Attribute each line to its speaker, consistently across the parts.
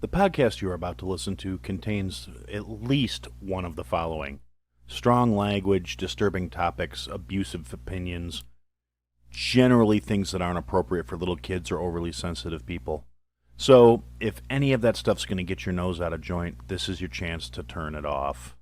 Speaker 1: The podcast you are about to listen to contains at least one of the following: strong language, disturbing topics, abusive opinions, generally things that aren't appropriate for little kids or overly sensitive people. So, if any of that stuff's going to get your nose out of joint, this is your chance to turn it off.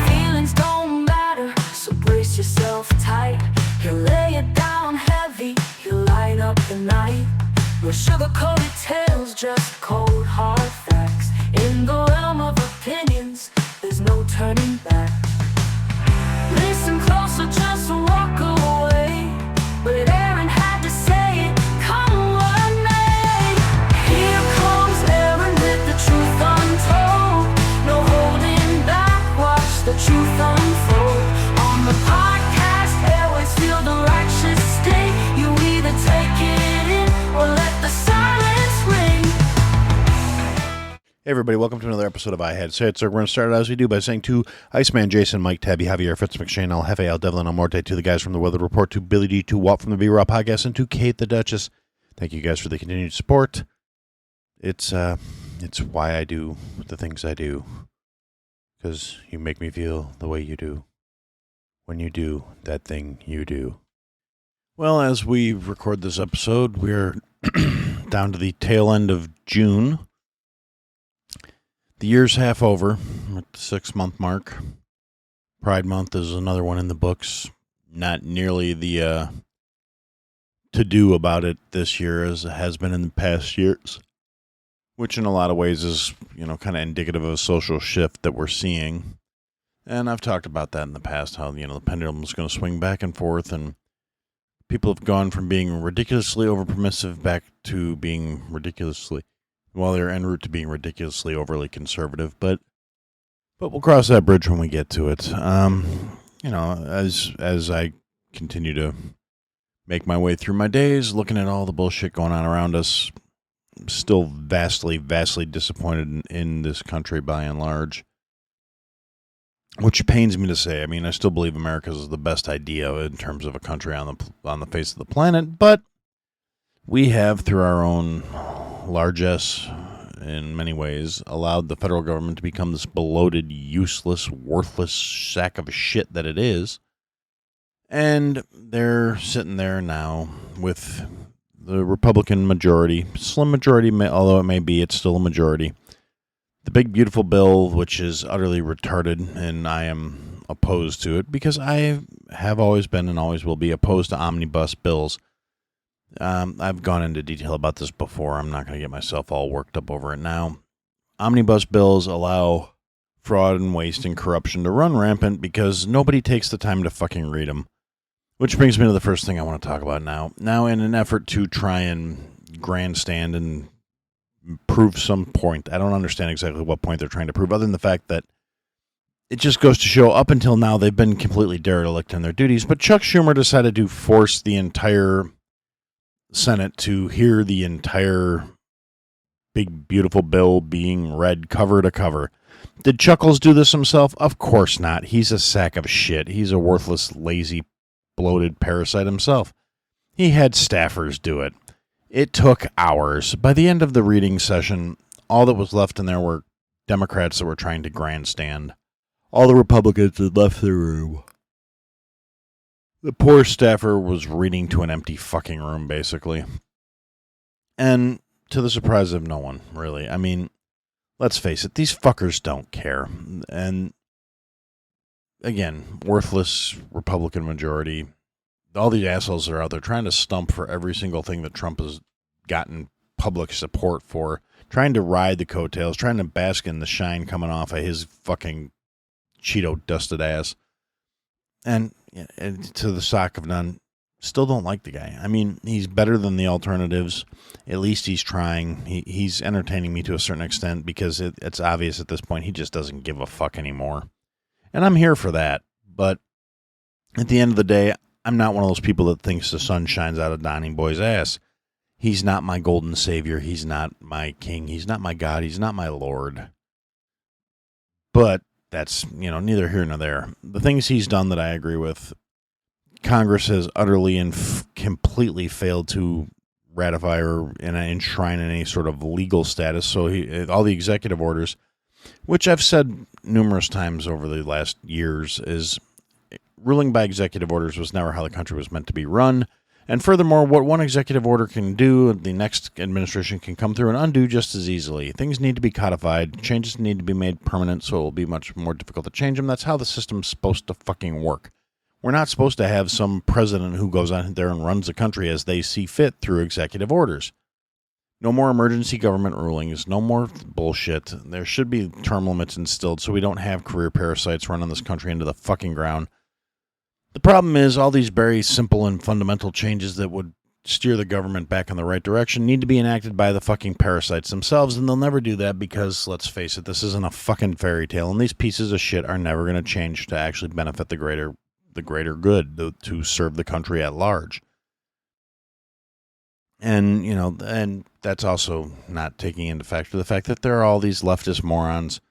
Speaker 2: Feelings don't matter, so brace yourself tight. He'll lay it down heavy, he'll light up the night. No sugar-coated tales, just cold hard facts. In the realm of opinions, there's no turning back. Listen closer, just walk away. But Aaron had to say it, come what may. Here comes Aaron with the truth untold. No holding back, watch the truth unfold. On the podcast, airways feel the righteous sting. You either take it in or let the silence ring.
Speaker 1: Hey everybody, welcome to another episode of I Had Say It. So we're going to start out as we do by saying to Iceman, Jason, Mike, Tabby, Javier, Fitz, McShane, El Jefe, El Devlin, El Morte, to the guys from the Weather Report, to Billy D, to Walt from the B-Raw Podcast, and to Kate the Duchess. Thank you guys for the continued support. It's why I do the things I do, because you make me feel the way you do when you do that thing you do. Well, as we record this episode, we're down to the tail end of June. The year's half over, at the 6-month mark. Pride Month is another one in the books. Not nearly the to-do about it this year as it has been in the past years, which in a lot of ways is, kind of indicative of a social shift that we're seeing. And I've talked about that in the past, how, the pendulum is going to swing back and forth, and people have gone from being ridiculously over-permissive back to being ridiculously... Well, they're en route to being ridiculously overly conservative, but we'll cross that bridge when we get to it. As I continue to make my way through my days, looking at all the bullshit going on around us, I'm still vastly disappointed in this country by and large, which pains me to say. I mean, I still believe America's the best idea in terms of a country on the face of the planet, but we have, through our own largesse, in many ways, allowed the federal government to become this bloated, useless, worthless sack of shit that it is. And they're sitting there now with the Republican majority, slim majority, although it may be, it's still a majority. The big, beautiful bill, which is utterly retarded, and I am opposed to it because I have always been and always will be opposed to omnibus bills. I've gone into detail about this before. I'm not going to get myself all worked up over it now. Omnibus bills allow fraud and waste and corruption to run rampant because nobody takes the time to fucking read them. Which brings me to the first thing I want to talk about now. Now, in an effort to try and grandstand and prove some point, I don't understand exactly what point they're trying to prove, other than the fact that it just goes to show up until now they've been completely derelict in their duties. But Chuck Schumer decided to force the entire Senate to hear the entire big, beautiful bill being read cover to cover. Did Chuckles do this himself? Of course not. He's a sack of shit. He's a worthless, lazy, bloated parasite himself. He had staffers do it. It took hours. By the end of the reading session, all that was left in there were Democrats that were trying to grandstand. All the Republicans had left the room. The poor staffer was reading to an empty fucking room, basically. And to the surprise of no one, really. I mean, let's face it, these fuckers don't care. And, again, worthless Republican majority. All these assholes are out there trying to stump for every single thing that Trump has gotten public support for. Trying to ride the coattails, trying to bask in the shine coming off of his fucking Cheeto-dusted ass. And to the shock of none, still don't like the guy. I mean, he's better than the alternatives. At least he's trying. He's entertaining me to a certain extent because it's obvious at this point he just doesn't give a fuck anymore. And I'm here for that. But at the end of the day, I'm not one of those people that thinks the sun shines out of Donnie Boy's ass. He's not my golden savior. He's not my king. He's not my God. He's not my Lord. But that's, neither here nor there. The things he's done that I agree with, Congress has utterly and completely failed to ratify or enshrine in any sort of legal status. So all the executive orders, which I've said numerous times over the last years, is ruling by executive orders was never how the country was meant to be run. And furthermore, what one executive order can do, the next administration can come through and undo just as easily. Things need to be codified. Changes need to be made permanent, so it will be much more difficult to change them. That's how the system's supposed to fucking work. We're not supposed to have some president who goes out there and runs the country as they see fit through executive orders. No more emergency government rulings. No more bullshit. There should be term limits instilled so we don't have career parasites running this country into the fucking ground. The problem is all these very simple and fundamental changes that would steer the government back in the right direction need to be enacted by the fucking parasites themselves, and they'll never do that because, let's face it, this isn't a fucking fairy tale, and these pieces of shit are never going to change to actually benefit the greater good, to serve the country at large. And, and that's also not taking into factor the fact that there are all these leftist morons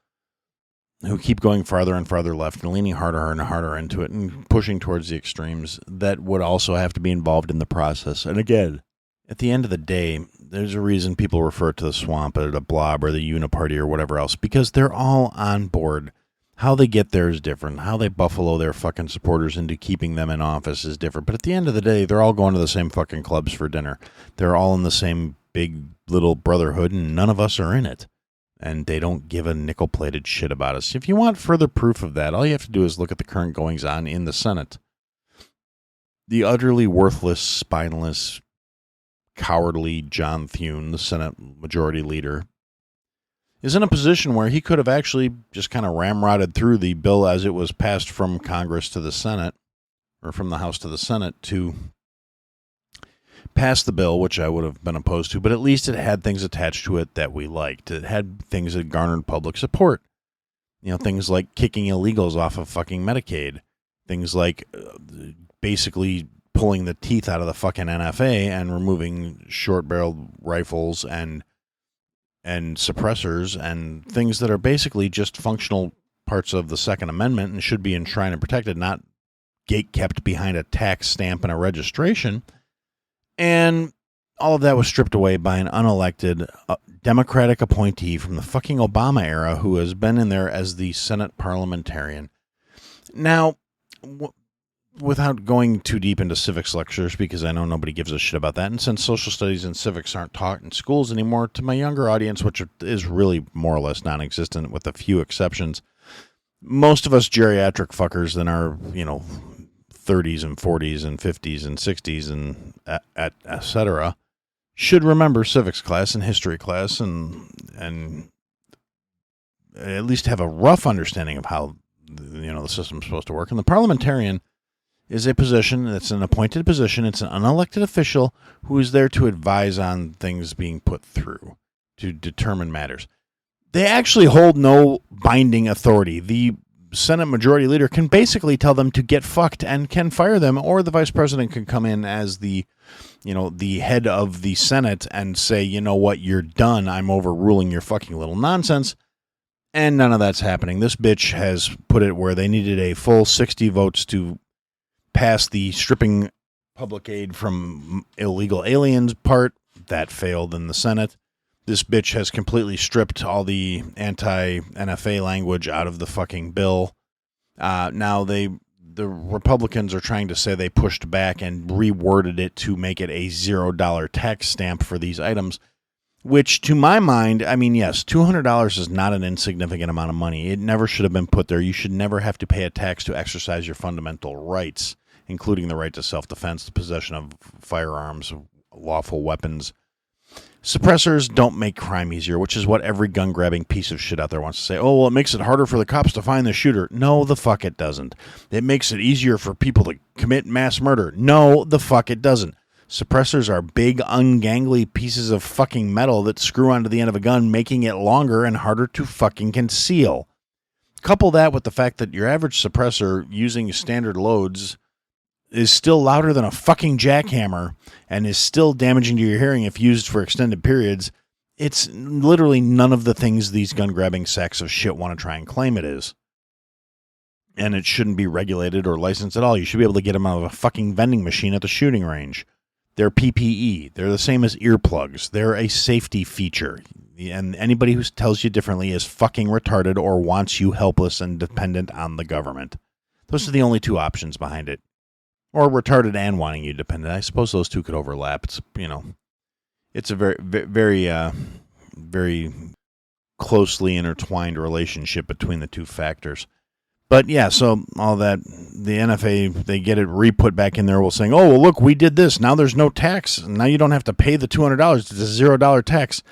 Speaker 1: who keep going farther and farther left and leaning harder and harder into it and pushing towards the extremes that would also have to be involved in the process. And again, at the end of the day, there's a reason people refer to the swamp or the blob or the uniparty or whatever else, because they're all on board. How they get there is different. How they buffalo their fucking supporters into keeping them in office is different. But at the end of the day, they're all going to the same fucking clubs for dinner. They're all in the same big little brotherhood, and none of us are in it. And they don't give a nickel-plated shit about us. If you want further proof of that, all you have to do is look at the current goings-on in the Senate. The utterly worthless, spineless, cowardly John Thune, the Senate Majority Leader, is in a position where he could have actually just kind of ramrodded through the bill as it was passed from Congress to the Senate, or from the House to the Senate, to pass the bill, which I would have been opposed to, but at least it had things attached to it that we liked. It had things that garnered public support. Things like kicking illegals off of fucking Medicaid. Things like basically pulling the teeth out of the fucking NFA and removing short-barreled rifles and suppressors and things that are basically just functional parts of the Second Amendment and should be enshrined and protected, not gate-kept behind a tax stamp and a registration. And all of that was stripped away by an unelected Democratic appointee from the fucking Obama era who has been in there as the Senate parliamentarian. Now, without going too deep into civics lectures, because I know nobody gives a shit about that, and since social studies and civics aren't taught in schools anymore, to my younger audience, which is really more or less non-existent with a few exceptions, most of us geriatric fuckers in our, 30s and 40s and 50s and 60s and et cetera, should remember civics class and history class and at least have a rough understanding of how the system's supposed to work. And the parliamentarian is a position that's an appointed position. It's an unelected official who is there to advise on things being put through, to determine matters. They actually hold no binding authority. The Senate Majority Leader can basically tell them to get fucked and can fire them, or the Vice President can come in as the head of the Senate and say, you know what, you're done. I'm overruling your fucking little nonsense. And none of that's happening. This bitch has put it where they needed a full 60 votes to pass the stripping public aid from illegal aliens part. That failed in the Senate. This bitch has completely stripped all the anti-NFA language out of the fucking bill. Now the Republicans are trying to say they pushed back and reworded it to make it a $0 tax stamp for these items, which to my mind, I mean, yes, $200 is not an insignificant amount of money. It never should have been put there. You should never have to pay a tax to exercise your fundamental rights, including the right to self-defense, the possession of firearms, lawful weapons. Suppressors don't make crime easier, which is what every gun-grabbing piece of shit out there wants to say. Oh, well, it makes it harder for the cops to find the shooter. No, the fuck it doesn't. It makes it easier for people to commit mass murder. No, the fuck it doesn't. Suppressors are big, ungangly pieces of fucking metal that screw onto the end of a gun, making it longer and harder to fucking conceal. Couple that with the fact that your average suppressor using standard loads is still louder than a fucking jackhammer and is still damaging to your hearing if used for extended periods. It's literally none of the things these gun-grabbing sacks of shit want to try and claim it is. and it shouldn't be regulated or licensed at all. You should be able to get them out of a fucking vending machine at the shooting range. They're PPE. They're the same as earplugs. They're a safety feature. And anybody who tells you differently is fucking retarded or wants you helpless and dependent on the government. Those are the only two options behind it. Or retarded and wanting you dependent. I suppose those two could overlap. It's, it's a very, very, very closely intertwined relationship between the two factors. But yeah, so all that, the NFA, they get it re-put back in there, saying, oh, well, look, we did this. Now there's no tax. Now you don't have to pay the $200. It's a $0 tax.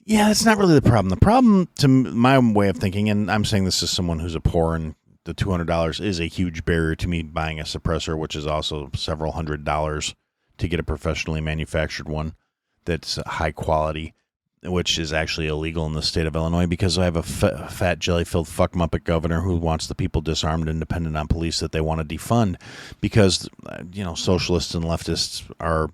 Speaker 1: Yeah, that's not really the problem. The problem, to my way of thinking, and I'm saying this as someone who's a poor, and the $200 is a huge barrier to me buying a suppressor, which is also several $100s to get a professionally manufactured one that's high quality, which is actually illegal in the state of Illinois because I have a fat, jelly-filled fuck muppet governor who wants the people disarmed and dependent on police that they want to defund because, socialists and leftists are,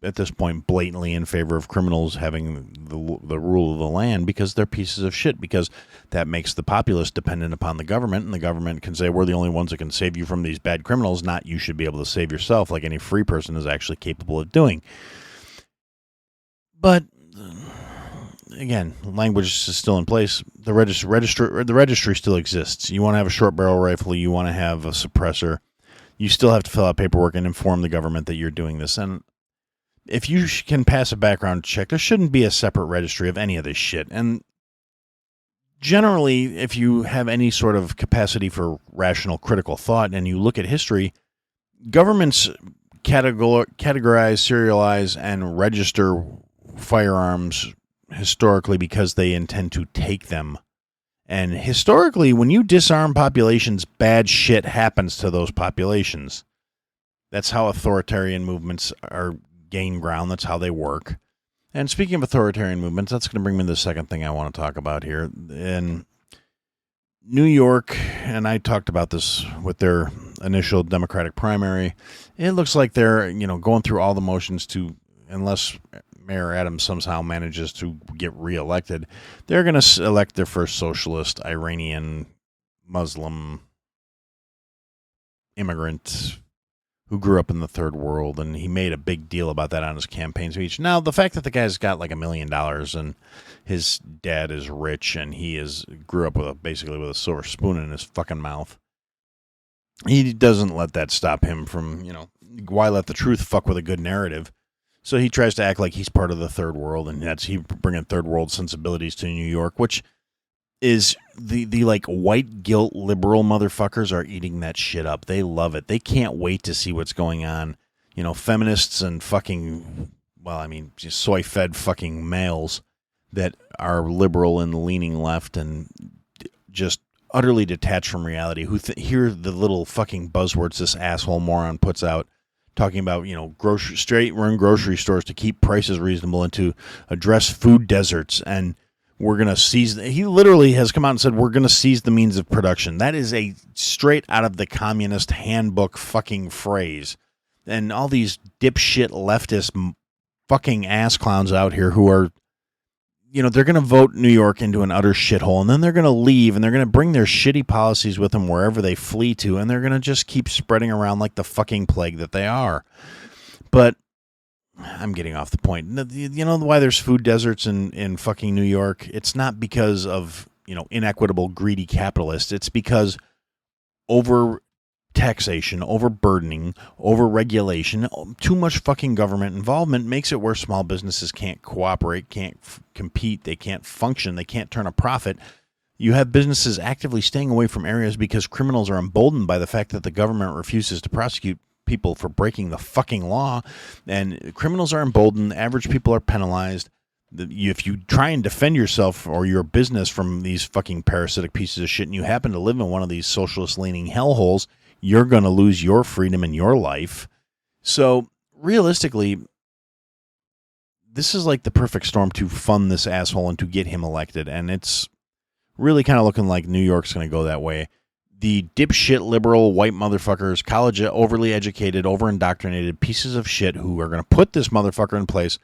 Speaker 1: at this point, blatantly in favor of criminals having the rule of the land because they're pieces of shit, because that makes the populace dependent upon the government, and the government can say, we're the only ones that can save you from these bad criminals, not you should be able to save yourself like any free person is actually capable of doing. But again, language is still in place. The registry still exists. You want to have a short barrel rifle, you want to have a suppressor, you still have to fill out paperwork and inform the government that you're doing this. And if you can pass a background check, there shouldn't be a separate registry of any of this shit. And generally, if you have any sort of capacity for rational critical thought and you look at history, governments categorize, serialize, and register firearms historically because they intend to take them. And historically, when you disarm populations, bad shit happens to those populations. That's how authoritarian movements gain ground. That's how they work. And speaking of authoritarian movements, that's going to bring me to the second thing I want to talk about here. In New York, and I talked about this with their initial Democratic primary, it looks like they're, going through all the motions to, unless Mayor Adams somehow manages to get reelected, they're going to elect their first socialist, Iranian, Muslim immigrant who grew up in the third world, and he made a big deal about that on his campaign speech. Now, the fact that the guy's got like $1 million and his dad is rich and he grew up basically with a silver spoon in his fucking mouth, he doesn't let that stop him from, why let the truth fuck with a good narrative? So he tries to act like he's part of the third world, and he bringing third world sensibilities to New York, which is the like white guilt liberal motherfuckers are eating that shit up. They love it. They can't wait to see what's going on. Feminists and fucking, just soy-fed fucking males that are liberal and leaning left and just utterly detached from reality, who hear the little fucking buzzwords this asshole moron puts out, talking about, straight-run grocery stores to keep prices reasonable and to address food deserts, and we're going to seize... He literally has come out and said, we're going to seize the means of production. That is a straight out of the communist handbook fucking phrase. And all these dipshit leftist fucking ass clowns out here who are, they're going to vote New York into an utter shithole, and then they're going to leave, and they're going to bring their shitty policies with them wherever they flee to, and they're going to just keep spreading around like the fucking plague that they are. But I'm getting off the point. You know why there's food deserts in fucking New York? It's not because of, inequitable, greedy capitalists. It's because over taxation, overburdening, over-regulation, too much fucking government involvement makes it where small businesses can't cooperate, can't compete, they can't function, they can't turn a profit. You have businesses actively staying away from areas because criminals are emboldened by the fact that the government refuses to prosecute people for breaking the fucking law, and criminals are emboldened, average people are penalized. If you try and defend yourself or your business from these fucking parasitic pieces of shit and you happen to live in one of these socialist-leaning hellholes, you're going to lose your freedom in your life. So, realistically, this is like the perfect storm to fund this asshole and to get him elected, and it's really kind of looking like New York's going to go that way. The dipshit liberal white motherfuckers, overly educated, over-indoctrinated pieces of shit who are going to put this motherfucker in place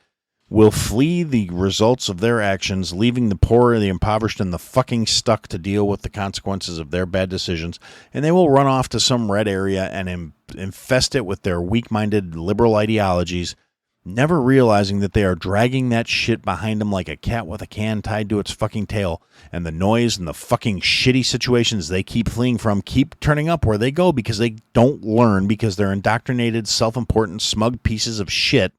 Speaker 1: will flee the results of their actions, leaving the poor, the impoverished, and the fucking stuck to deal with the consequences of their bad decisions, and they will run off to some red area and infest it with their weak-minded liberal ideologies, never realizing that they are dragging that shit behind them like a cat with a can tied to its fucking tail, and the noise and the fucking shitty situations they keep fleeing from keep turning up where they go because they don't learn, because they're indoctrinated, self-important, smug pieces of shit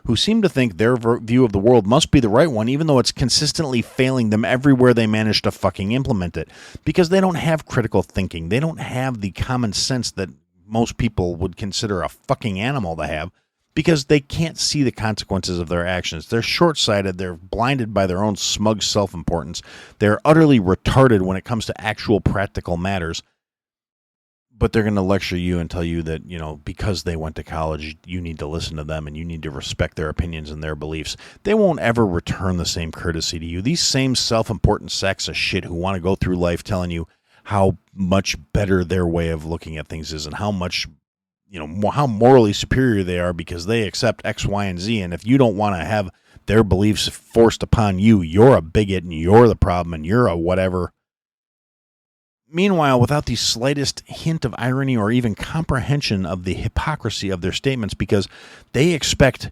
Speaker 1: who seem to think their view of the world must be the right one, even though it's consistently failing them everywhere they manage to fucking implement it, because they don't have critical thinking. They don't have the common sense that most people would consider a fucking animal to have, because they can't see the consequences of their actions. They're short-sighted. They're blinded by their own smug self-importance. They're utterly retarded when it comes to actual practical matters. But they're going to lecture you and tell you that, you know, because they went to college, you need to listen to them and you need to respect their opinions and their beliefs. They won't ever return the same courtesy to you. These same self-important sacks of shit who want to go through life telling you how much better their way of looking at things is and how much, you know, how morally superior they are because they accept X, Y, and Z. And if you don't want to have their beliefs forced upon you, you're a bigot and you're the problem and you're a whatever. Meanwhile, without the slightest hint of irony or even comprehension of the hypocrisy of their statements, because they expect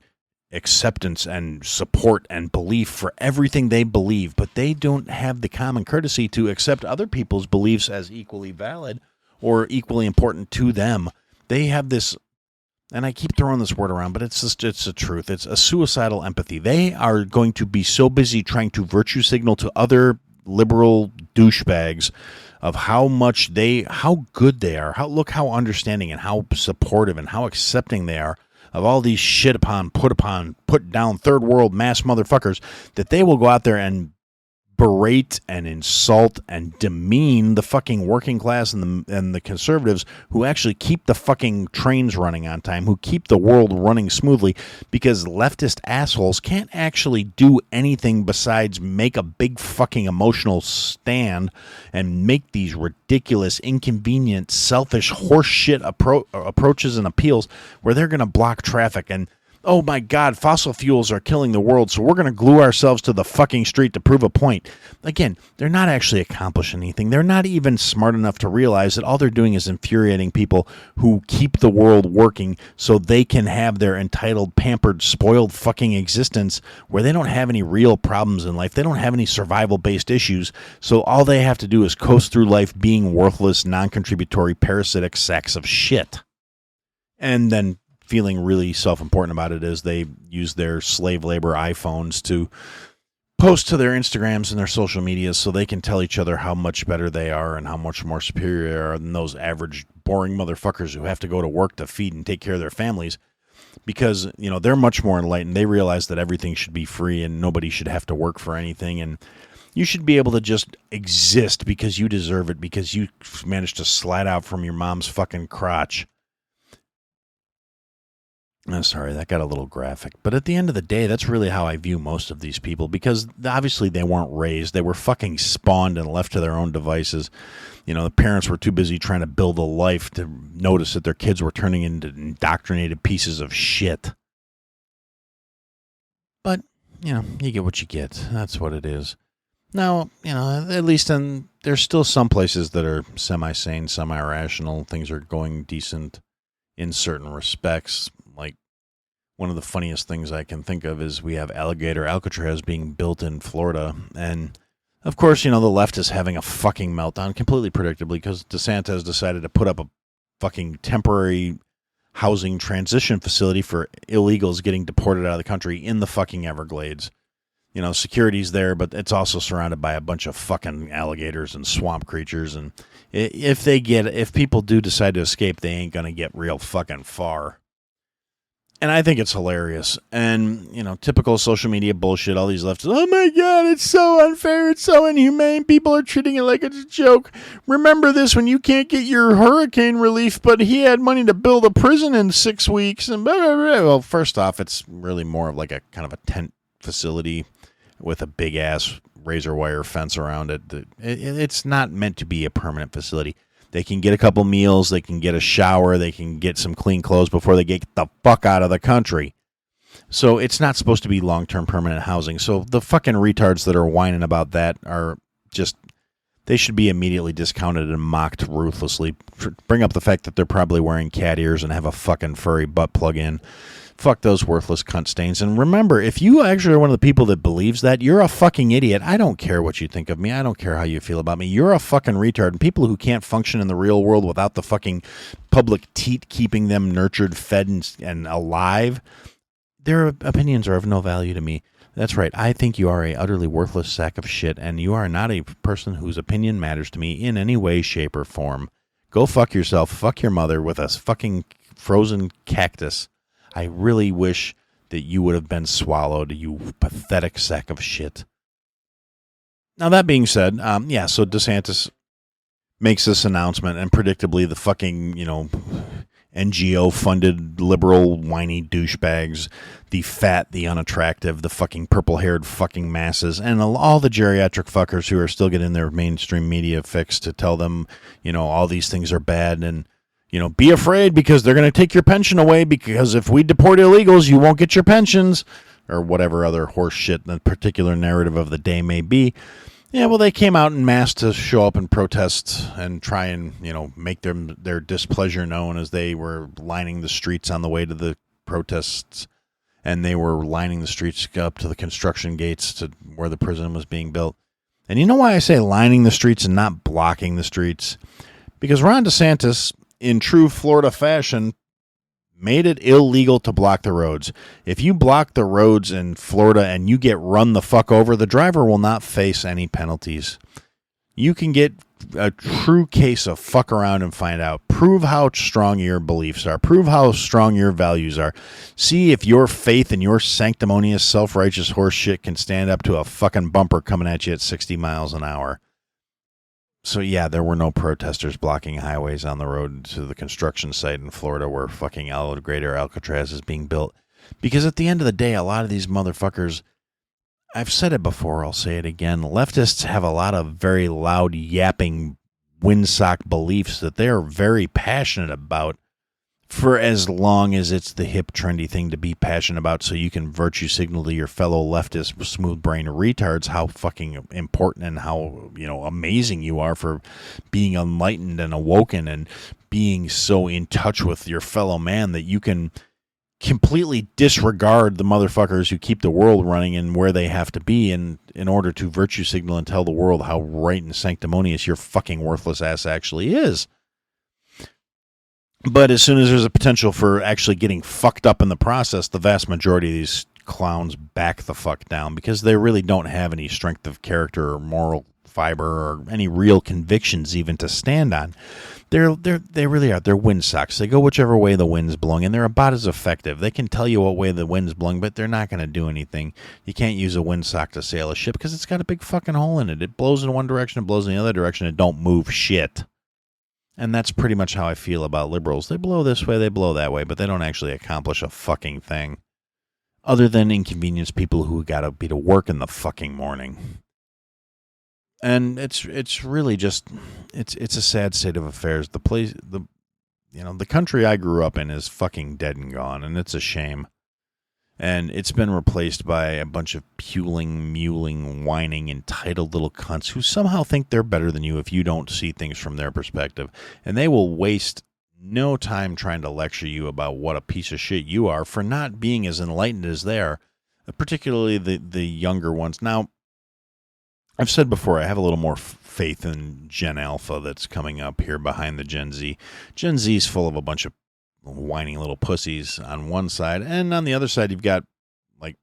Speaker 1: acceptance and support and belief for everything they believe, but they don't have the common courtesy to accept other people's beliefs as equally valid or equally important to them. They have this, and I keep throwing this word around, but it's the truth. It's a suicidal empathy. They are going to be so busy trying to virtue signal to other liberal douchebags of how good they are, how understanding and how supportive and how accepting they are of all these put down third world mass motherfuckers, that they will go out there and berate and insult and demean the fucking working class and the conservatives who actually keep the fucking trains running on time, who keep the world running smoothly, because leftist assholes can't actually do anything besides make a big fucking emotional stand and make these ridiculous, inconvenient, selfish horseshit approaches and appeals where they're going to block traffic and, oh my God, fossil fuels are killing the world, so we're going to glue ourselves to the fucking street to prove a point. Again, they're not actually accomplishing anything. They're not even smart enough to realize that all they're doing is infuriating people who keep the world working so they can have their entitled, pampered, spoiled fucking existence where they don't have any real problems in life. They don't have any survival-based issues, so all they have to do is coast through life being worthless, non-contributory, parasitic sacks of shit. And then feeling really self-important about it as they use their slave labor iPhones to post to their Instagrams and their social medias so they can tell each other how much better they are and how much more superior they are than those average boring motherfuckers who have to go to work to feed and take care of their families, because, you know, they're much more enlightened. They realize that everything should be free and nobody should have to work for anything, and you should be able to just exist because you deserve it, because you managed to slide out from your mom's fucking crotch. I'm sorry, that got a little graphic. But at the end of the day, that's really how I view most of these people, because obviously they weren't raised. They were fucking spawned and left to their own devices. You know, the parents were too busy trying to build a life to notice that their kids were turning into indoctrinated pieces of shit. But, you know, you get what you get. That's what it is. Now, you know, at least there's still some places that are semi-sane, semi-rational. Things are going decent in certain respects. Like, one of the funniest things I can think of is we have Alligator Alcatraz being built in Florida. And, of course, you know, the left is having a fucking meltdown, completely predictably, because DeSantis decided to put up a fucking temporary housing transition facility for illegals getting deported out of the country in the fucking Everglades. You know, security's there, but it's also surrounded by a bunch of fucking alligators and swamp creatures. And if people do decide to escape, they ain't going to get real fucking far. And I think it's hilarious. And, you know, typical social media bullshit, all these leftists, oh my God, it's so unfair, it's so inhumane, people are treating it like it's a joke. Remember this when you can't get your hurricane relief, but he had money to build a prison in 6 weeks. And blah, blah, blah. Well, first off, it's really more of like a kind of a tent facility with a big-ass razor wire fence around it. It's not meant to be a permanent facility. They can get a couple meals, they can get a shower, they can get some clean clothes before they get the fuck out of the country. So it's not supposed to be long-term permanent housing. So the fucking retards that are whining about that are just, they should be immediately discounted and mocked ruthlessly. Bring up the fact that they're probably wearing cat ears and have a fucking furry butt plug in. Fuck those worthless cunt stains. And remember, if you actually are one of the people that believes that, you're a fucking idiot. I don't care what you think of me. I don't care how you feel about me. You're a fucking retard. And people who can't function in the real world without the fucking public teat keeping them nurtured, fed, and alive, their opinions are of no value to me. That's right. I think you are a utterly worthless sack of shit, and you are not a person whose opinion matters to me in any way, shape, or form. Go fuck yourself. Fuck your mother with a fucking frozen cactus. I really wish that you would have been swallowed, you pathetic sack of shit. Now, that being said, so DeSantis makes this announcement, and predictably the fucking, NGO-funded liberal whiny douchebags, the fat, the unattractive, the fucking purple-haired fucking masses, and all the geriatric fuckers who are still getting their mainstream media fix to tell them, all these things are bad, and be afraid because they're going to take your pension away, because if we deport illegals, you won't get your pensions, or whatever other horse shit the particular narrative of the day may be. Yeah, well, they came out en masse to show up and protest and try and, make their displeasure known as they were lining the streets on the way to the protests, and they were lining the streets up to the construction gates to where the prison was being built. And you know why I say lining the streets and not blocking the streets? Because Ron DeSantis, in true Florida fashion, made it illegal to block the roads. If you block the roads in Florida and you get run the fuck over, the driver will not face any penalties. You can get a true case of fuck around and find out. Prove how strong your beliefs are. Prove how strong your values are. See if your faith and your sanctimonious, self-righteous horse shit can stand up to a fucking bumper coming at you at 60 miles an hour. So, yeah, there were no protesters blocking highways on the road to the construction site in Florida where fucking Greater Alcatraz is being built. Because at the end of the day, a lot of these motherfuckers, I've said it before, I'll say it again, leftists have a lot of very loud, yapping, windsock beliefs that they're very passionate about for as long as it's the hip, trendy thing to be passionate about, so you can virtue signal to your fellow leftist smooth-brained retards how fucking important and how, amazing you are for being enlightened and awoken and being so in touch with your fellow man that you can completely disregard the motherfuckers who keep the world running and where they have to be in order to virtue signal and tell the world how right and sanctimonious your fucking worthless ass actually is. But as soon as there's a potential for actually getting fucked up in the process, the vast majority of these clowns back the fuck down because they really don't have any strength of character or moral fiber or any real convictions even to stand on. They really are. They're windsocks. They go whichever way the wind's blowing, and they're about as effective. They can tell you what way the wind's blowing, but they're not going to do anything. You can't use a windsock to sail a ship because it's got a big fucking hole in it. It blows in one direction, it blows in the other direction, it don't move shit. And that's pretty much how I feel about liberals. They blow this way, they blow that way, but they don't actually accomplish a fucking thing. Other than inconvenience people who gotta be to work in the fucking morning. And it's really just it's a sad state of affairs. The country I grew up in is fucking dead and gone, and it's a shame. And it's been replaced by a bunch of puling, mewling, whining, entitled little cunts who somehow think they're better than you if you don't see things from their perspective. And they will waste no time trying to lecture you about what a piece of shit you are for not being as enlightened as they are, particularly the younger ones. Now, I've said before, I have a little more faith in Gen Alpha that's coming up here behind the Gen Z. Gen Z's full of a bunch of whining little pussies on one side, and on the other side you've got, like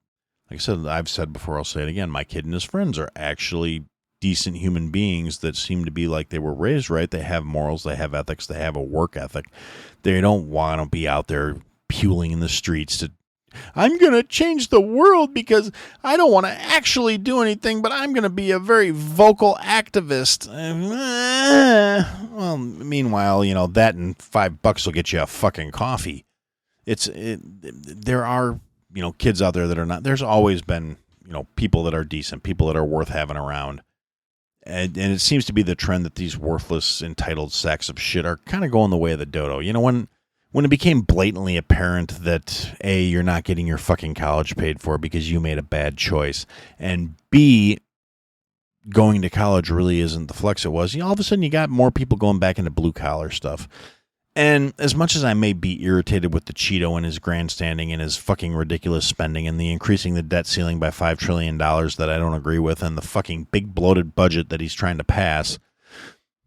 Speaker 1: I said, I've said before, I'll say it again, my kid and his friends are actually decent human beings that seem to be like they were raised right. They have morals, they have ethics, they have a work ethic. They don't want to be out there puling in the streets to, I'm going to change the world because I don't want to actually do anything, but I'm going to be a very vocal activist. Well, meanwhile, that and $5 will get you a fucking coffee. There are, kids out there that are not. There's always been, people that are decent, people that are worth having around. And it seems to be the trend that these worthless, entitled sacks of shit are kind of going the way of the dodo. when it became blatantly apparent that A, you're not getting your fucking college paid for because you made a bad choice, and B, going to college really isn't the flex it was, all of a sudden you got more people going back into blue collar stuff. And as much as I may be irritated with the Cheeto and his grandstanding and his fucking ridiculous spending and the increasing the debt ceiling by $5 trillion that I don't agree with and the fucking big bloated budget that he's trying to pass,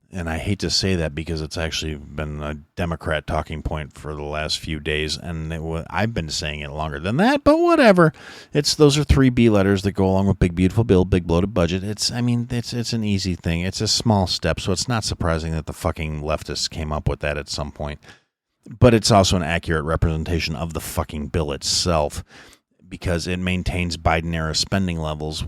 Speaker 1: and I hate to say that because it's actually been a Democrat talking point for the last few days, and I've been saying it longer than that, but whatever. Those are 3 B letters that go along with big beautiful bill, big bloated budget. It's an easy thing. It's a small step, so it's not surprising that the fucking leftists came up with that at some point. But it's also an accurate representation of the fucking bill itself because it maintains Biden-era spending levels.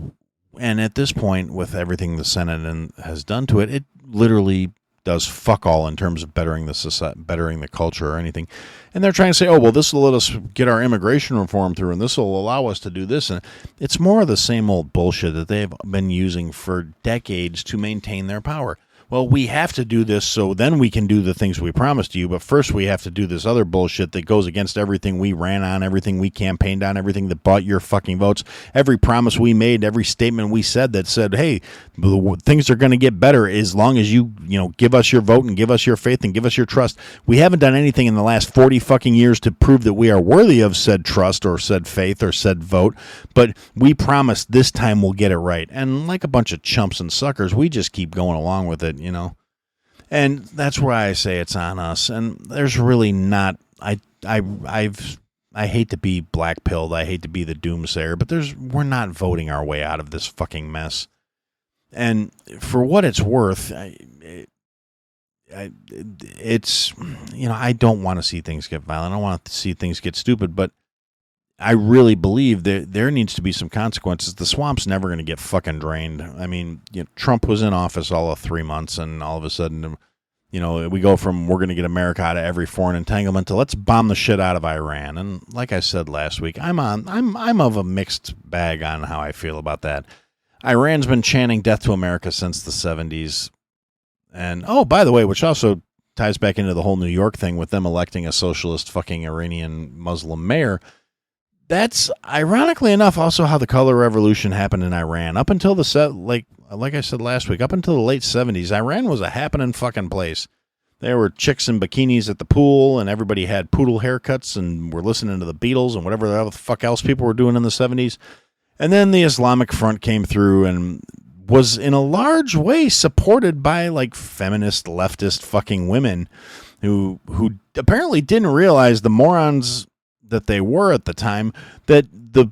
Speaker 1: And at this point, with everything the Senate has done to it, it literally does fuck all in terms of bettering the society, bettering the culture or anything. And they're trying to say, oh, well, this will let us get our immigration reform through, and this will allow us to do this. And it's more of the same old bullshit that they've been using for decades to maintain their power. Well, we have to do this so then we can do the things we promised you, but first we have to do this other bullshit that goes against everything we ran on, everything we campaigned on, everything that bought your fucking votes, every promise we made, every statement we said that said, hey, things are going to get better as long as you give us your vote and give us your faith and give us your trust. We haven't done anything in the last 40 fucking years to prove that we are worthy of said trust or said faith or said vote, but we promise this time we'll get it right. And like a bunch of chumps and suckers, we just keep going along with it. And that's why I say it's on us. And there's really not. I hate to be black-pilled. I hate to be the doomsayer, but we're not voting our way out of this fucking mess. And for what it's worth, it's I don't want to see things get violent. I don't want to see things get stupid, but I really believe that there needs to be some consequences. The swamp's never going to get fucking drained. I mean, Trump was in office all of 3 months, and all of a sudden, we go from we're going to get America out of every foreign entanglement to let's bomb the shit out of Iran. And like I said last week, I'm of a mixed bag on how I feel about that. Iran's been chanting death to America since the 70s. And, oh, by the way, which also ties back into the whole New York thing with them electing a socialist fucking Iranian Muslim mayor. That's, ironically enough, also how the color revolution happened in Iran. Up until like I said last week, up until the late 70s, Iran was a happening fucking place. There were chicks in bikinis at the pool, and everybody had poodle haircuts, and were listening to the Beatles and whatever the fuck else people were doing in the 70s. And then the Islamic Front came through and was in a large way supported by like feminist, leftist fucking women who apparently didn't realize the morons that they were at the time, that the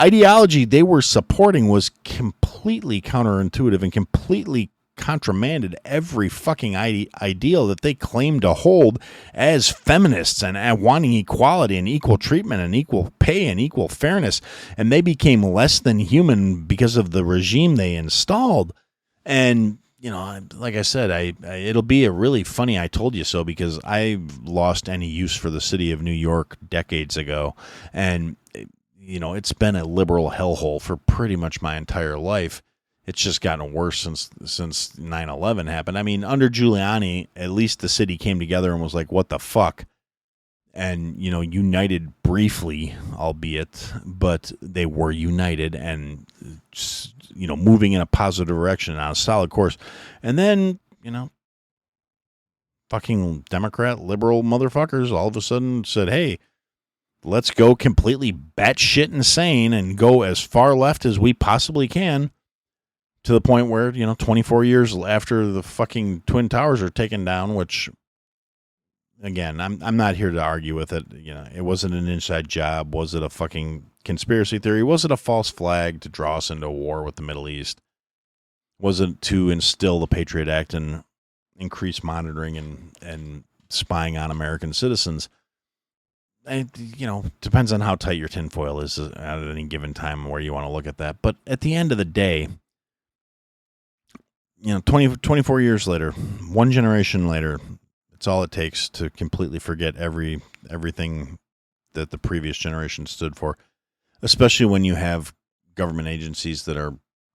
Speaker 1: ideology they were supporting was completely counterintuitive and completely contramanded every fucking ideal that they claimed to hold as feminists and wanting equality and equal treatment and equal pay and equal fairness. And they became less than human because of the regime they installed. And like I said, it'll be a really funny I told you so, because I lost any use for the city of New York decades ago. And, it's been a liberal hellhole for pretty much my entire life. It's just gotten worse since 9/11 happened. I mean, under Giuliani, at least the city came together and was like, what the fuck? And, united briefly, albeit, but they were united and, moving in a positive direction on a solid course. And then, fucking Democrat, liberal motherfuckers all of a sudden said, hey, let's go completely batshit insane and go as far left as we possibly can, to the point where, 24 years after the fucking Twin Towers are taken down, which, again, I'm not here to argue with it. It wasn't an inside job. Was it a fucking conspiracy theory? Was it a false flag to draw us into a war with the Middle East? Was it to instill the Patriot Act and increase monitoring and spying on American citizens? Depends on how tight your tinfoil is at any given time where you want to look at that. But at the end of the day, 24 years later, one generation later, it's all it takes to completely forget everything that the previous generation stood for, especially when you have government agencies that are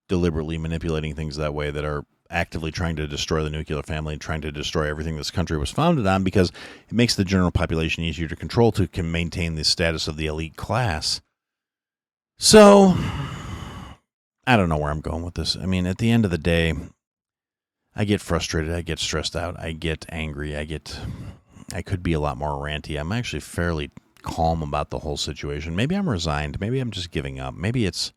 Speaker 1: deliberately manipulating things that way, that are actively trying to destroy the nuclear family and trying to destroy everything this country was founded on, because it makes the general population easier to control to can maintain the status of the elite class. So, I don't know where I'm going with this. I mean, at the end of the day, I get frustrated, I get stressed out, I get angry, I could be a lot more ranty. I'm actually fairly calm about the whole situation. Maybe I'm resigned. Maybe I'm just giving up. Maybe it's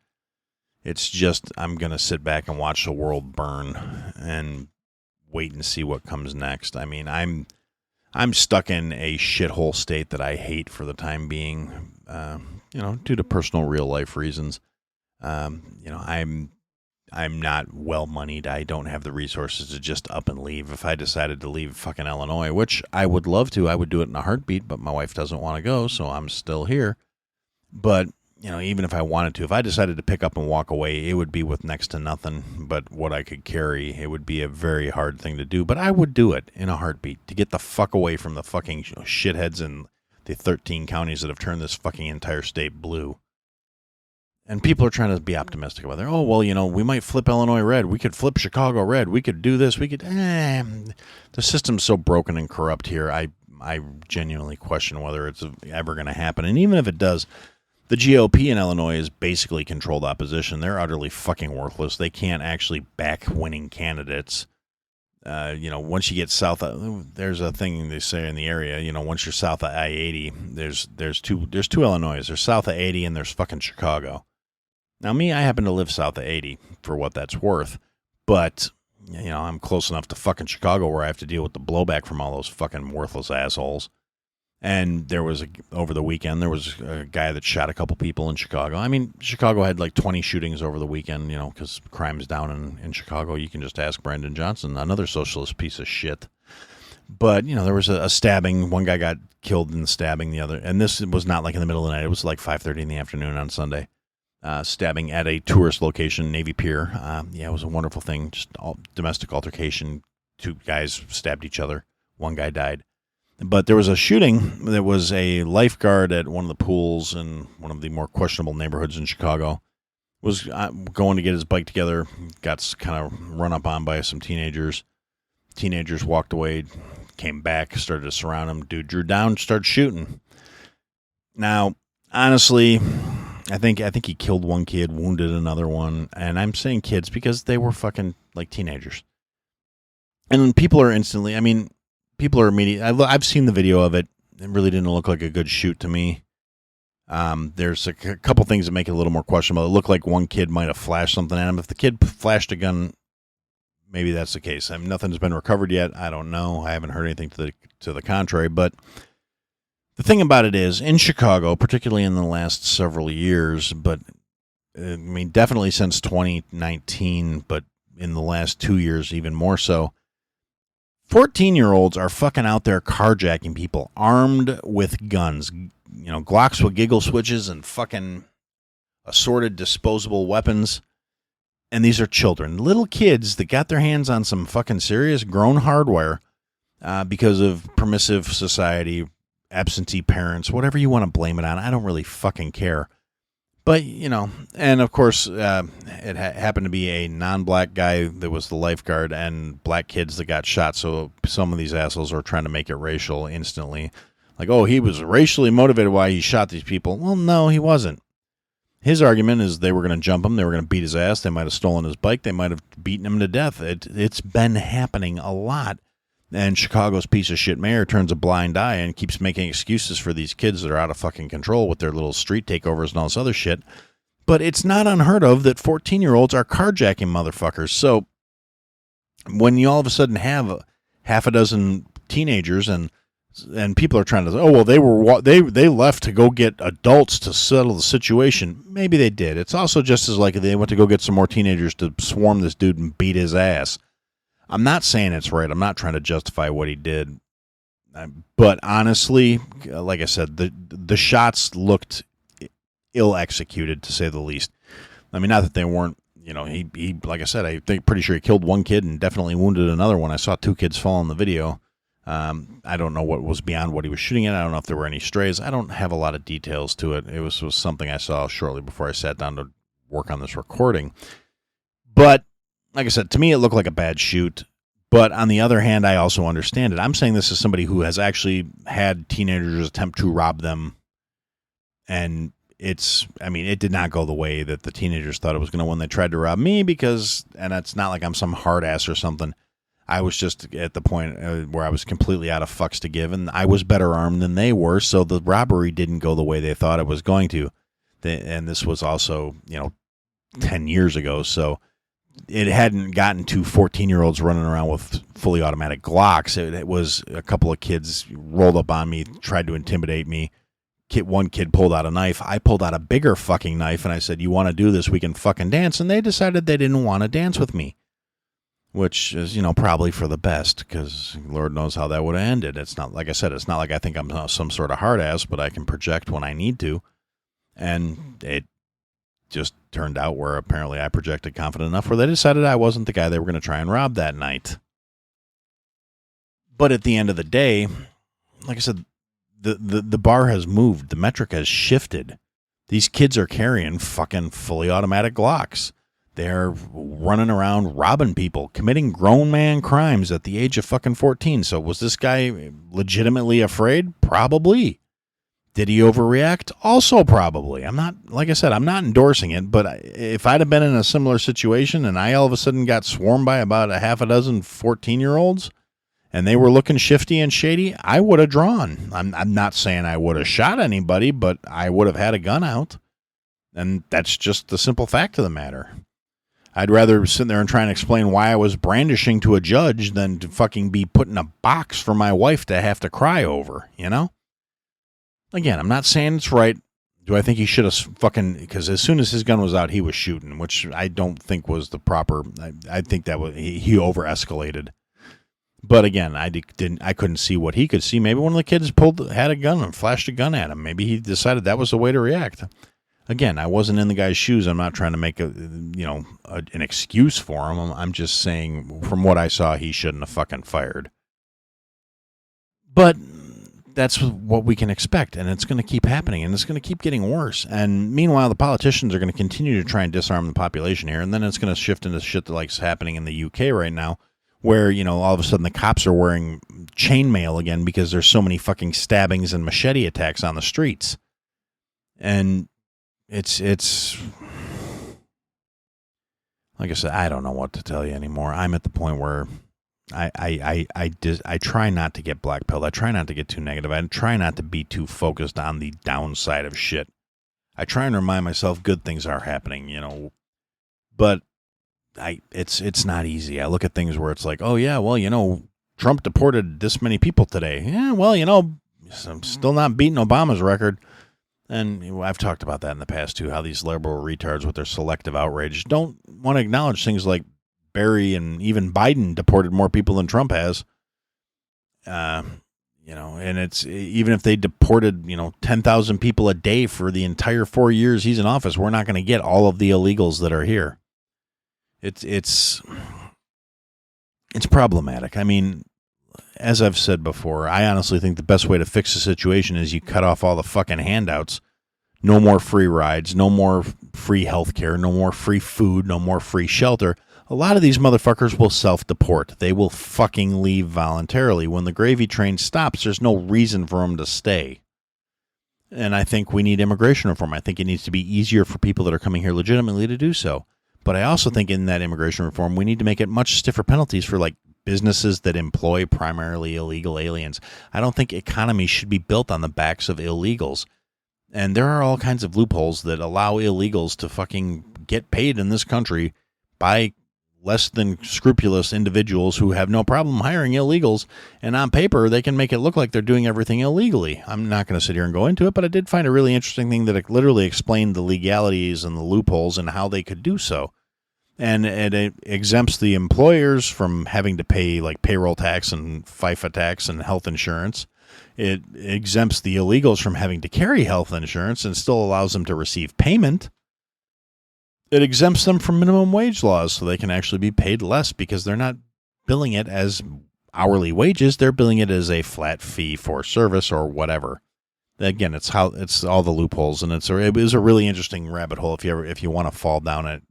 Speaker 1: just I'm going to sit back and watch the world burn and wait and see what comes next. I mean, I'm stuck in a shithole state that I hate for the time being, due to personal real life reasons. I'm not well moneyed. I don't have the resources to just up and leave. If I decided to leave fucking Illinois, which I would love to, I would do it in a heartbeat, but my wife doesn't want to go, so I'm still here. But, even if I wanted to, if I decided to pick up and walk away, it would be with next to nothing but what I could carry. It would be a very hard thing to do, but I would do it in a heartbeat to get the fuck away from the fucking shitheads in the 13 counties that have turned this fucking entire state blue. And people are trying to be optimistic about it. Oh, well, we might flip Illinois red. We could flip Chicago red. We could do this. We could. The system's so broken and corrupt here. I genuinely question whether it's ever going to happen. And even if it does, the GOP in Illinois is basically controlled opposition. They're utterly fucking worthless. They can't actually back winning candidates. Once you get south, there's a thing they say in the area. Once you're south of I-80, there's two Illinois. There's south of 80 and there's fucking Chicago. Now, me, I happen to live south of 80 for what that's worth, but, I'm close enough to fucking Chicago where I have to deal with the blowback from all those fucking worthless assholes. And over the weekend, there was a guy that shot a couple people in Chicago. I mean, Chicago had like 20 shootings over the weekend, because crime's down in Chicago. You can just ask Brandon Johnson, another socialist piece of shit. But, there was a stabbing. One guy got killed in the stabbing, the other. And this was not like in the middle of the night. It was like 5:30 in the afternoon on Sunday. Stabbing at a tourist location, Navy Pier. It was a wonderful thing. Just domestic altercation. Two guys stabbed each other. One guy died. But there was a shooting. There was a lifeguard at one of the pools in one of the more questionable neighborhoods in Chicago. Was going to get his bike together. Got kind of run up on by some teenagers. Teenagers walked away, came back, started to surround him. Dude drew down, started shooting. Now, honestly, I think he killed one kid, wounded another one, and I'm saying kids because they were fucking like teenagers. And people are immediately. I've seen the video of it. It really didn't look like a good shoot to me. There's a couple things that make it a little more questionable. It looked like one kid might have flashed something at him. If the kid flashed a gun, maybe that's the case. Nothing's been recovered yet. I don't know. I haven't heard anything to the contrary, but. The thing about it is, in Chicago, particularly in the last several years, but definitely since 2019, but in the last 2 years, even more so, 14-year-olds are fucking out there carjacking people, armed with guns, Glocks with giggle switches and fucking assorted disposable weapons. And these are children, little kids that got their hands on some fucking serious grown hardware because of permissive society, absentee parents, whatever you want to blame it on. I don't really fucking care. But, and of course, it happened to be a non-black guy that was the lifeguard and black kids that got shot. So some of these assholes are trying to make it racial instantly. Like, oh, he was racially motivated why he shot these people. Well, no, he wasn't. His argument is they were going to jump him. They were going to beat his ass. They might have stolen his bike. They might have beaten him to death. It's been happening a lot. And Chicago's piece of shit mayor turns a blind eye and keeps making excuses for these kids that are out of fucking control with their little street takeovers and all this other shit. But it's not unheard of that 14-year-olds are carjacking motherfuckers. So when you all of a sudden have half a dozen teenagers and people are trying to, they left to go get adults to settle the situation. Maybe they did. It's also just as likely they went to go get some more teenagers to swarm this dude and beat his ass. I'm not saying it's right. I'm not trying to justify what he did. But honestly, like I said, the shots looked ill-executed, to say the least. Not that they weren't, he like I said, I think pretty sure he killed one kid and definitely wounded another one. I saw two kids fall in the video. I don't know what was beyond what he was shooting at. I don't know if there were any strays. I don't have a lot of details to it. It was something I saw shortly before I sat down to work on this recording. But like I said, to me, it looked like a bad shoot. But on the other hand, I also understand it. I'm saying this as somebody who has actually had teenagers attempt to rob them. And it did not go the way that the teenagers thought it was going to when they tried to rob me and it's not like I'm some hard ass or something. I was just at the point where I was completely out of fucks to give, and I was better armed than they were, so the robbery didn't go the way they thought it was going to. And this was also, 10 years ago, so it hadn't gotten to 14-year-olds running around with fully automatic Glocks. It was a couple of kids rolled up on me, tried to intimidate me. One kid pulled out a knife. I pulled out a bigger fucking knife, and I said, "You want to do this? We can fucking dance." And they decided they didn't want to dance with me. Which is, probably for the best, because Lord knows how that would have ended. It's not, like I said, it's not like I think I'm some sort of hard ass, but I can project when I need to. And it just turned out where apparently I projected confident enough where they decided I wasn't the guy they were going to try and rob that night. But at the end of the day, like I said, the bar has moved. The metric has shifted. These kids are carrying fucking fully automatic Glocks. They're running around robbing people, committing grown man crimes at the age of fucking 14. So was this guy legitimately afraid? Probably. Did he overreact? Also probably. I'm not endorsing it, but if I'd have been in a similar situation and I all of a sudden got swarmed by about a half a dozen 14-year-olds and they were looking shifty and shady, I would have drawn. I'm not saying I would have shot anybody, but I would have had a gun out. And that's just the simple fact of the matter. I'd rather sit there and try and explain why I was brandishing to a judge than to fucking be put in a box for my wife to have to cry over, Again, I'm not saying it's right. Do I think he should have fucking... Because as soon as his gun was out, he was shooting, which I don't think was the proper... I think that was he over-escalated. But again, I couldn't see what he could see. Maybe one of the kids had a gun and flashed a gun at him. Maybe he decided that was the way to react. Again, I wasn't in the guy's shoes. I'm not trying to make an excuse for him. I'm just saying, from what I saw, he shouldn't have fucking fired. But that's what we can expect, and it's going to keep happening, and it's going to keep getting worse. And meanwhile, the politicians are going to continue to try and disarm the population here, and then it's going to shift into shit that like's happening in the UK right now, where all of a sudden the cops are wearing chainmail again because there's so many fucking stabbings and machete attacks on the streets, and It's like I said, I don't know what to tell you anymore. I'm at the point where I try not to get blackpilled. I try not to get too negative. I try not to be too focused on the downside of shit. I try and remind myself good things are happening, but it's not easy. I look at things where it's like, oh yeah, well, Trump deported this many people today. Yeah, well, I'm still not beating Obama's record. And I've talked about that in the past, too, how these liberal retards with their selective outrage don't want to acknowledge things like Barry and even Biden deported more people than Trump has. And it's even if they deported, 10,000 people a day for the entire 4 years he's in office, we're not going to get all of the illegals that are here. It's problematic. I mean, as I've said before, I honestly think the best way to fix the situation is you cut off all the fucking handouts. No more free rides, no more free health care, no more free food, no more free shelter. A lot of these motherfuckers will self-deport. They will fucking leave voluntarily. When the gravy train stops, there's no reason for them to stay. And I think we need immigration reform. I think it needs to be easier for people that are coming here legitimately to do so. But I also think in that immigration reform, we need to make it much stiffer penalties for businesses that employ primarily illegal aliens. I don't think economies should be built on the backs of illegals. And there are all kinds of loopholes that allow illegals to fucking get paid in this country by less than scrupulous individuals who have no problem hiring illegals. And on paper, they can make it look like they're doing everything illegally. I'm not going to sit here and go into it, but I did find a really interesting thing that literally explained the legalities and the loopholes and how they could do so. And it exempts the employers from having to pay payroll tax and FIFA tax and health insurance. It exempts the illegals from having to carry health insurance and still allows them to receive payment. It exempts them from minimum wage laws so they can actually be paid less because they're not billing it as hourly wages. They're billing it as a flat fee for service or whatever. Again, it's all the loopholes, and it is a really interesting rabbit hole if you want to fall down it.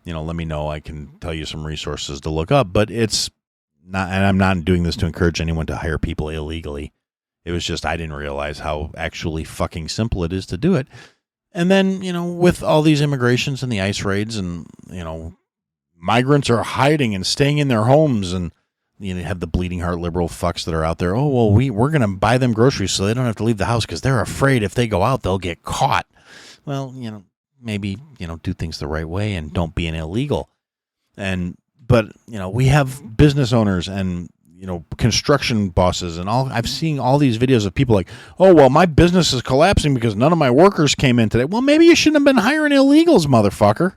Speaker 1: let me know. I can tell you some resources to look up, but it's not, and I'm not doing this to encourage anyone to hire people illegally. It was just I didn't realize how actually fucking simple it is to do it. And then, with all these immigrations and the ICE raids and, migrants are hiding and staying in their homes, and you have the bleeding heart liberal fucks that are out there. Oh, well, we're going to buy them groceries so they don't have to leave the house because they're afraid if they go out, they'll get caught. Well, maybe, do things the right way and don't be an illegal. But we have business owners and, construction bosses and all. I've seen all these videos of people like, oh, well, my business is collapsing because none of my workers came in today. Well, maybe you shouldn't have been hiring illegals, motherfucker.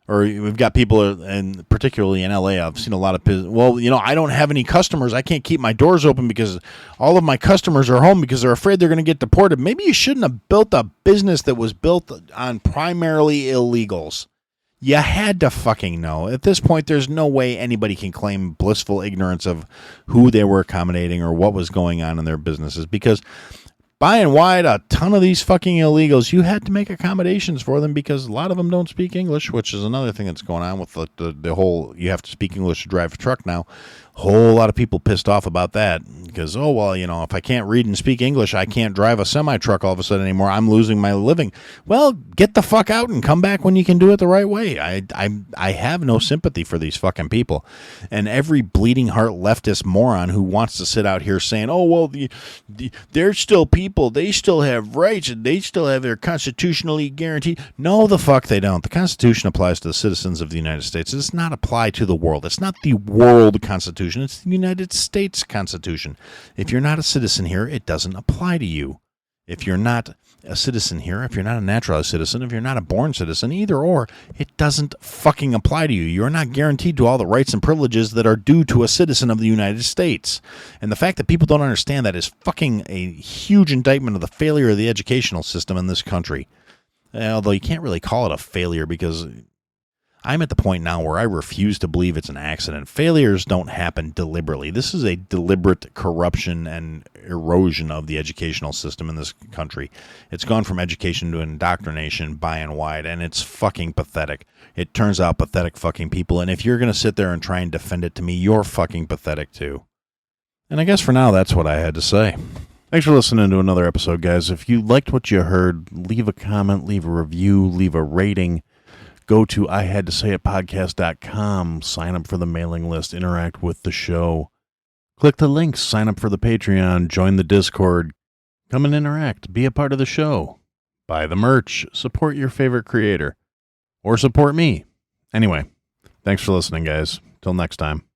Speaker 1: Or we've got people, and particularly in LA, I've seen a lot of, I don't have any customers. I can't keep my doors open because all of my customers are home because they're afraid they're going to get deported. Maybe you shouldn't have built a business that was built on primarily illegals. You had to fucking know. At this point, there's no way anybody can claim blissful ignorance of who they were accommodating or what was going on in their businesses, because by and wide, a ton of these fucking illegals, you had to make accommodations for them because a lot of them don't speak English, which is another thing that's going on with the whole, you have to speak English to drive a truck now. Whole lot of people pissed off about that because, oh, well, if I can't read and speak English, I can't drive a semi-truck all of a sudden anymore. I'm losing my living. Well, get the fuck out and come back when you can do it the right way. I have no sympathy for these fucking people. And every bleeding heart leftist moron who wants to sit out here saying, oh, well, they're still people. They still have rights and they still have their constitutionally guaranteed. No, the fuck they don't. The Constitution applies to the citizens of the United States. It does not apply to the world. It's not the world Constitution. It's the United States Constitution. If you're not a citizen here, it doesn't apply to you. If you're not a citizen here, if you're not a naturalized citizen, if you're not a born citizen, either or, it doesn't fucking apply to you. You're not guaranteed to all the rights and privileges that are due to a citizen of the United States. And the fact that people don't understand that is fucking a huge indictment of the failure of the educational system in this country. Although you can't really call it a failure because I'm at the point now where I refuse to believe it's an accident. Failures don't happen deliberately. This is a deliberate corruption and erosion of the educational system in this country. It's gone from education to indoctrination by and wide, and it's fucking pathetic. It turns out pathetic fucking people, and if you're going to sit there and try and defend it to me, you're fucking pathetic too. And I guess for now, that's what I had to say. Thanks for listening to another episode, guys. If you liked what you heard, leave a comment, leave a review, leave a rating. Go to ihadtosayitpodcast.com, sign up for the mailing list, interact with the show. Click the links, sign up for the Patreon, join the Discord, come and interact, be a part of the show, buy the merch, support your favorite creator, or support me. Anyway, thanks for listening, guys. Till next time.